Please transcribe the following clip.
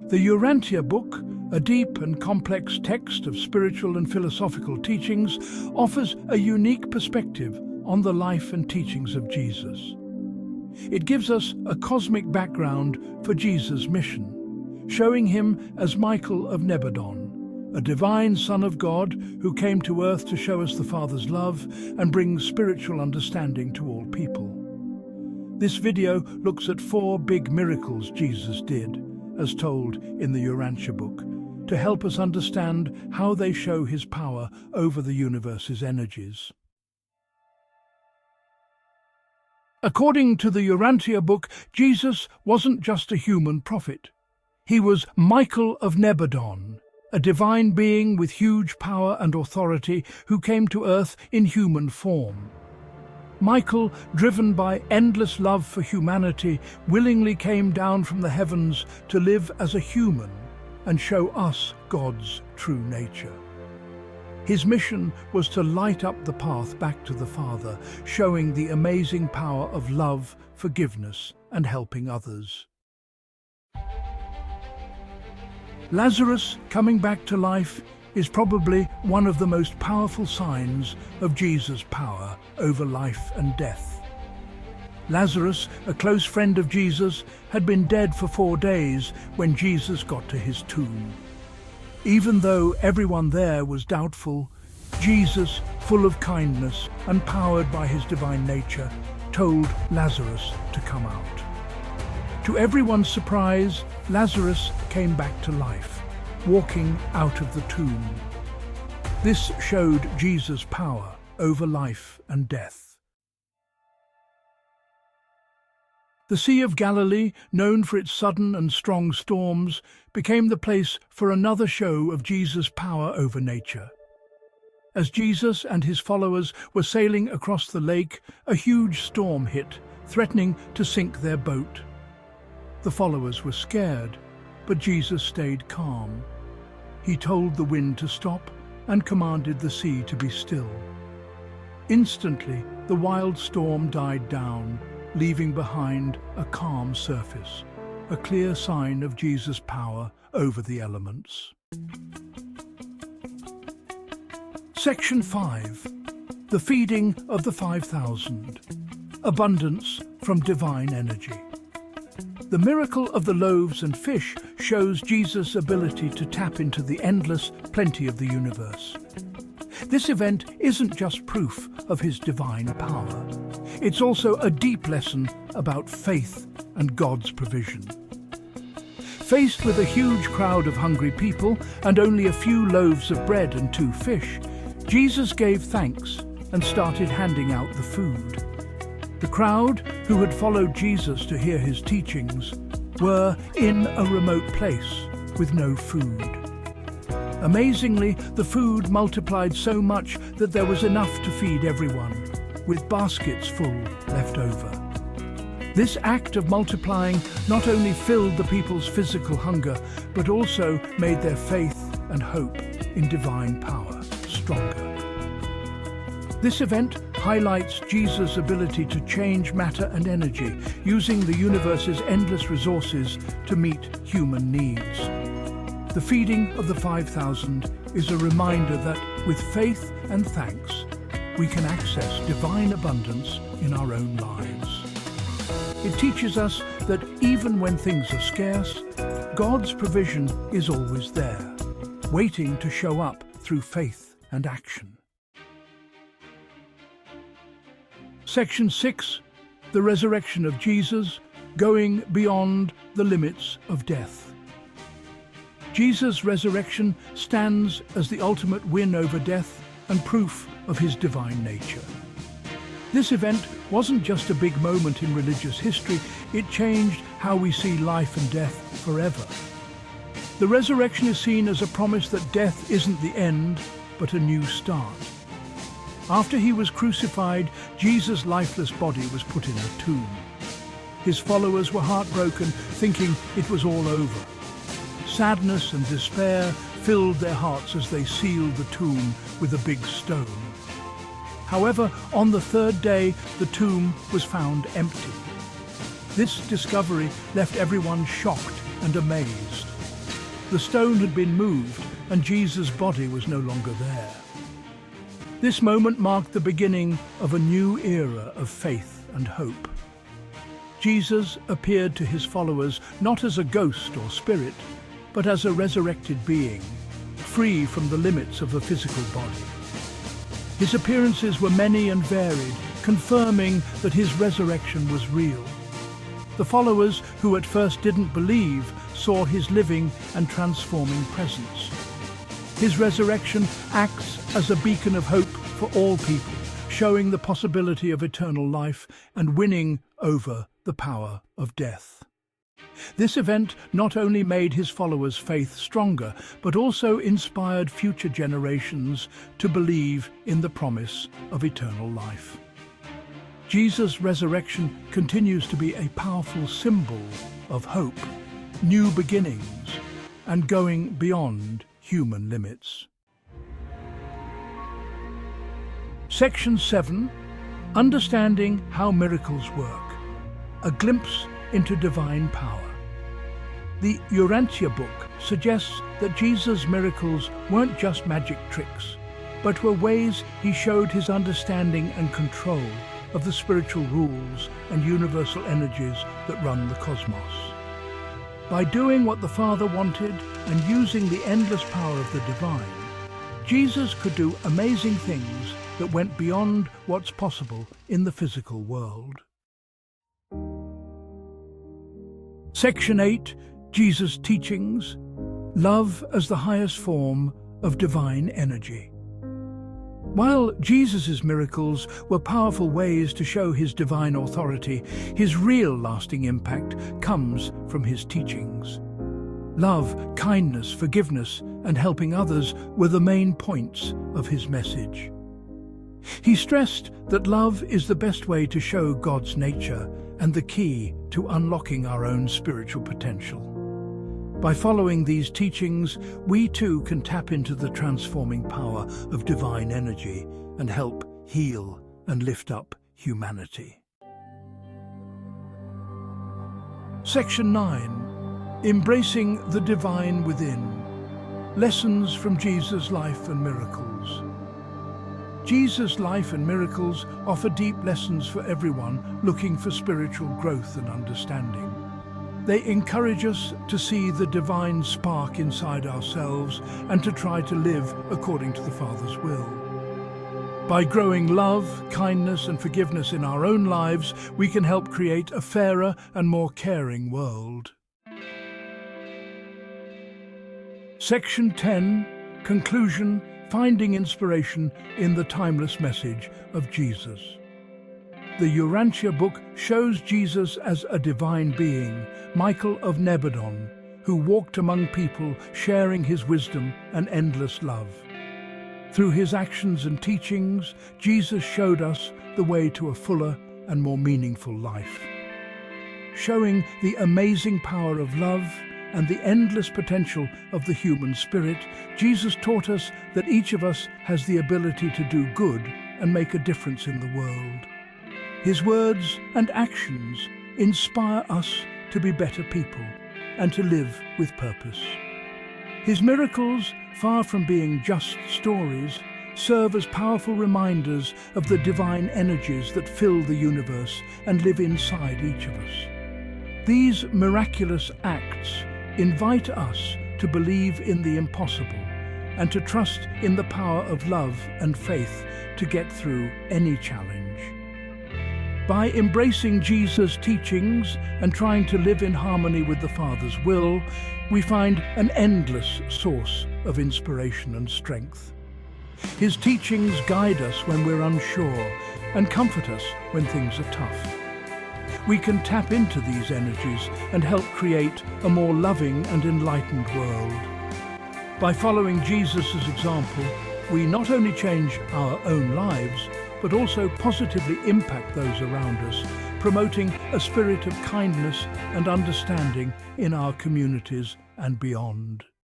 The Urantia book, a deep and complex text of spiritual and philosophical teachings, offers a unique perspective on the life and teachings of Jesus. It gives us a cosmic background for Jesus' mission, showing him as Michael of Nebadon, a divine Son of God who came to earth to show us the Father's love and bring spiritual understanding to all people. This video looks at 4 big miracles Jesus did, as told in the Urantia book, to help us understand how they show his power over the universe's energies. According to the Urantia book, Jesus wasn't just a human prophet. He was Michael of Nebadon, a divine being with huge power and authority who came to earth in human form. Michael, driven by endless love for humanity, willingly came down from the heavens to live as a human and show us God's true nature. His mission was to light up the path back to the Father, showing the amazing power of love, forgiveness, and helping others. Lazarus coming back to life is probably one of the most powerful signs of Jesus' power over life and death. Lazarus, a close friend of Jesus, had been dead for 4 days when Jesus got to his tomb. Even though everyone there was doubtful, Jesus, full of kindness and powered by his divine nature, told Lazarus to come out. To everyone's surprise, Lazarus came back to life, walking out of the tomb. This showed Jesus' power over life and death. The Sea of Galilee, known for its sudden and strong storms, became the place for another show of Jesus' power over nature. As Jesus and his followers were sailing across the lake, a huge storm hit, threatening to sink their boat. The followers were scared, but Jesus stayed calm. He told the wind to stop and commanded the sea to be still. Instantly, the wild storm died down, leaving behind a calm surface, a clear sign of Jesus' power over the elements. Section 5. The feeding of the 5,000. Abundance from divine energy. The miracle of the loaves and fish shows Jesus' ability to tap into the endless plenty of the universe. This event isn't just proof of his divine power. It's also a deep lesson about faith and God's provision. Faced with a huge crowd of hungry people and only a few loaves of bread and 2 fish, Jesus gave thanks and started handing out the food. The crowd, who had followed Jesus to hear his teachings, were in a remote place with no food. Amazingly, the food multiplied so much that there was enough to feed everyone, with baskets full left over. This act of multiplying not only filled the people's physical hunger, but also made their faith and hope in divine power stronger. This event highlights Jesus' ability to change matter and energy, using the universe's endless resources to meet human needs. The feeding of the 5,000 is a reminder that, with faith and thanks, we can access divine abundance in our own lives. It teaches us that even when things are scarce, God's provision is always there, waiting to show up through faith and action. Section 6. The resurrection of Jesus, going beyond the limits of death. Jesus' resurrection stands as the ultimate win over death and proof of his divine nature. This event wasn't just a big moment in religious history, it changed how we see life and death forever. The resurrection is seen as a promise that death isn't the end, but a new start. After he was crucified, Jesus' lifeless body was put in a tomb. His followers were heartbroken, thinking it was all over. Sadness and despair filled their hearts as they sealed the tomb with a big stone. However, on the 3rd day, the tomb was found empty. This discovery left everyone shocked and amazed. The stone had been moved and Jesus' body was no longer there. This moment marked the beginning of a new era of faith and hope. Jesus appeared to his followers not as a ghost or spirit, but as a resurrected being, free from the limits of a physical body. His appearances were many and varied, confirming that his resurrection was real. The followers who at first didn't believe saw his living and transforming presence. His resurrection acts as a beacon of hope for all people, showing the possibility of eternal life and winning over the power of death. This event not only made his followers' faith stronger, but also inspired future generations to believe in the promise of eternal life. Jesus' resurrection continues to be a powerful symbol of hope, new beginnings, and going beyond human limits. Section 7. Understanding how miracles work. A glimpse into divine power. The Urantia book suggests that Jesus' miracles weren't just magic tricks, but were ways he showed his understanding and control of the spiritual rules and universal energies that run the cosmos. By doing what the Father wanted and using the endless power of the divine, Jesus could do amazing things that went beyond what's possible in the physical world. Section 8. Jesus' teachings. Love as the highest form of divine energy. While Jesus' miracles were powerful ways to show his divine authority, his real lasting impact comes from his teachings. Love, kindness, forgiveness, and helping others were the main points of his message. He stressed that love is the best way to show God's nature and the key to unlocking our own spiritual potential. By following these teachings, we too can tap into the transforming power of divine energy and help heal and lift up humanity. Section 9. Embracing the divine within. Lessons from Jesus' life and miracles. Jesus' life and miracles offer deep lessons for everyone looking for spiritual growth and understanding. They encourage us to see the divine spark inside ourselves and to try to live according to the Father's will. By growing love, kindness, and forgiveness in our own lives, we can help create a fairer and more caring world. Section 10. Conclusion. Finding inspiration in the timeless message of Jesus. The Urantia book shows Jesus as a divine being, Michael of Nebadon, who walked among people sharing his wisdom and endless love. Through his actions and teachings, Jesus showed us the way to a fuller and more meaningful life. Showing the amazing power of love and the endless potential of the human spirit, Jesus taught us that each of us has the ability to do good and make a difference in the world. His words and actions inspire us to be better people and to live with purpose. His miracles, far from being just stories, serve as powerful reminders of the divine energies that fill the universe and live inside each of us. These miraculous acts invite us to believe in the impossible and to trust in the power of love and faith to get through any challenge. By embracing Jesus' teachings and trying to live in harmony with the Father's will, we find an endless source of inspiration and strength. His teachings guide us when we're unsure and comfort us when things are tough. We can tap into these energies and help create a more loving and enlightened world. By following Jesus' example, we not only change our own lives, but also positively impact those around us, promoting a spirit of kindness and understanding in our communities and beyond.